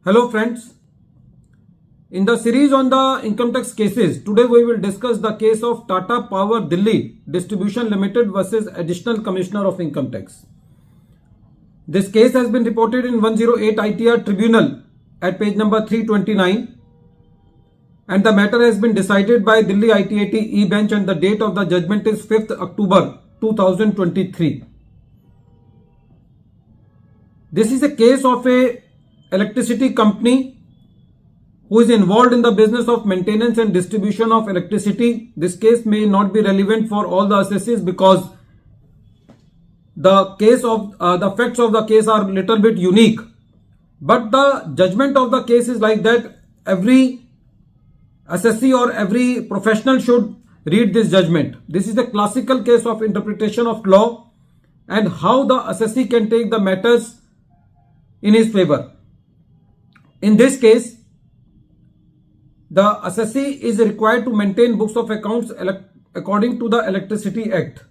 Hello friends, in the series on the income tax cases, today we will discuss the case of Tata Power Delhi Distribution Limited versus Additional Commissioner of Income Tax. This case has been reported in 108 ITAT Tribunal at page number 329 and the matter has been decided by Delhi ITAT E-Bench and the date of the judgment is 5th October 2023. This is a case of a electricity company who is involved in the business of maintenance and distribution of electricity. This case may not be relevant for all the assessees because the facts of the case are little bit unique. But the judgment of the case is like that every assessee or every professional should read this judgment. This is a classical case of interpretation of law and how the assessee can take the matters in his favor. In this case, the assessee is required to maintain books of accounts according to the Electricity Act.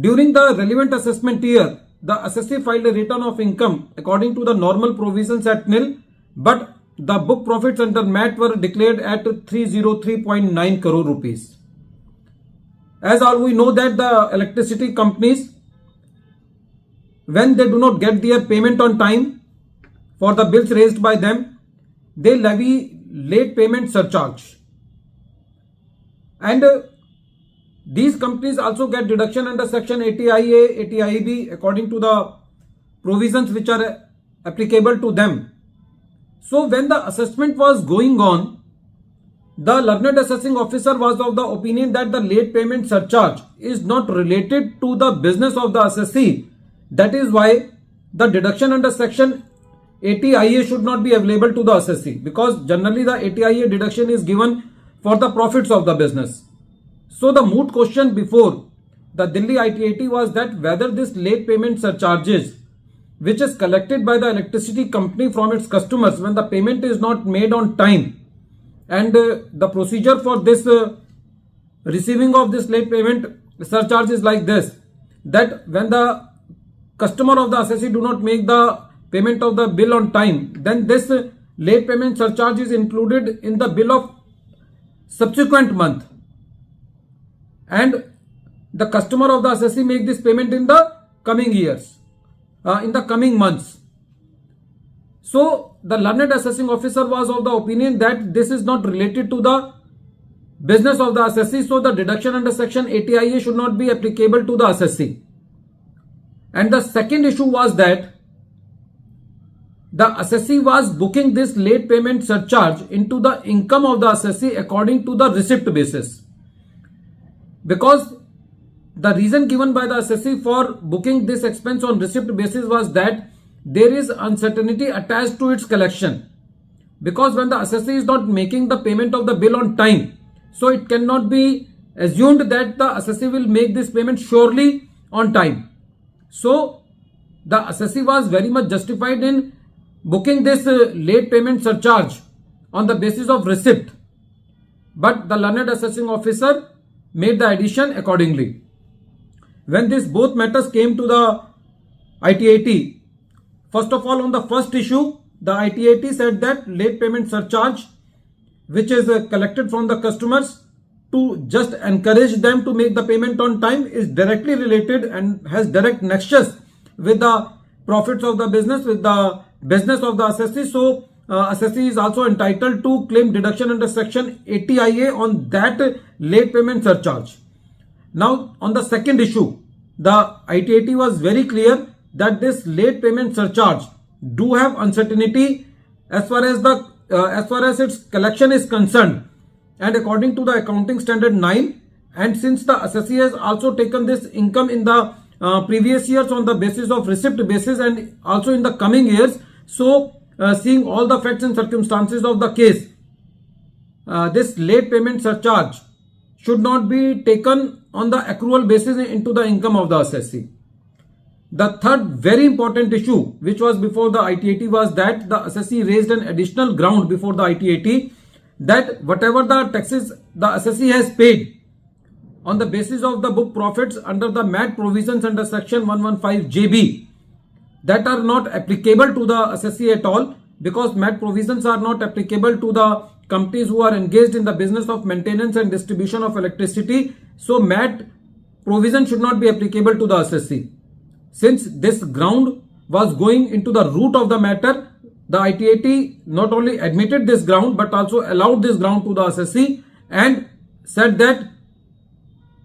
During the relevant assessment year, the assessee filed a return of income according to the normal provisions at nil, but the book profits under MAT were declared at 303.9 crore rupees. As all we know that the electricity companies, when they do not get their payment on time for the bills raised by them, they levy late payment surcharge. And these companies also get deduction under section 80IA, 80IB according to the provisions which are applicable to them. So when the assessment was going on, the learned assessing officer was of the opinion that the late payment surcharge is not related to the business of the assessee. That is why the deduction under section 80IA should not be available to the assessee, because generally the 80IA deduction is given for the profits of the business. So the moot question before the Delhi ITAT was that whether this late payment surcharges which is collected by the electricity company from its customers when the payment is not made on time, and the procedure for this receiving of this late payment surcharge is like this, that when the customer of the assessee do not make the payment of the bill on time, then this late payment surcharge is included in the bill of subsequent month, and the customer of the assessee make this payment in the coming years, in the coming months. So the learned assessing officer was of the opinion that this is not related to the business of the assessee, so the deduction under section 80IA should not be applicable to the assessee. And the second issue was that the assessee was booking this late payment surcharge into the income of the assessee according to the receipt basis. Because the reason given by the assessee for booking this expense on receipt basis was that there is uncertainty attached to its collection. Because when the assessee is not making the payment of the bill on time, so it cannot be assumed that the assessee will make this payment surely on time. So the assessee was very much justified in booking this late payment surcharge on the basis of receipt, but the learned assessing officer made the addition accordingly. When this both matters came to the ITAT, first of all on the first issue, the ITAT said that late payment surcharge which is collected from the customers to just encourage them to make the payment on time is directly related and has direct nexus with the profits of the business, with the business of the assessee. So assessee is also entitled to claim deduction under section 80IA on that late payment surcharge. Now on the second issue, the ITAT was very clear that this late payment surcharge do have uncertainty as far as its collection is concerned, and according to the accounting standard 9, and since the assessee has also taken this income in the previous years on the basis of receipt basis and also in the coming years, so seeing all the facts and circumstances of the case, this late payment surcharge should not be taken on the accrual basis into the income of the assessee. The third very important issue which was before the ITAT was that the assessee raised an additional ground before the ITAT that whatever the taxes the assessee has paid on the basis of the book profits under the MAT provisions under section 115 JB that are not applicable to the assessee at all, because MAT provisions are not applicable to the companies who are engaged in the business of maintenance and distribution of electricity. So MAT provision should not be applicable to the assessee. Since this ground was going into the root of the matter, the ITAT not only admitted this ground but also allowed this ground to the assessee and said that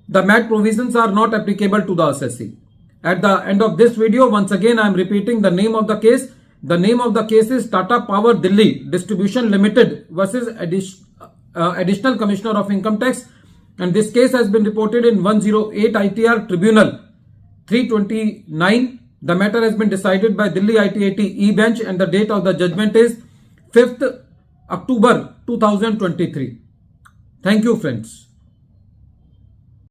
the MAT provisions are not applicable to the assessee. At the end of this video, once again I am repeating the name of the case. The name of the case is Tata Power Delhi Distribution Limited versus Additional Commissioner of Income Tax, and this case has been reported in 108 ITR Tribunal 329. The matter has been decided by Delhi ITAT E-Bench and the date of the judgment is 5th October 2023. Thank you, friends.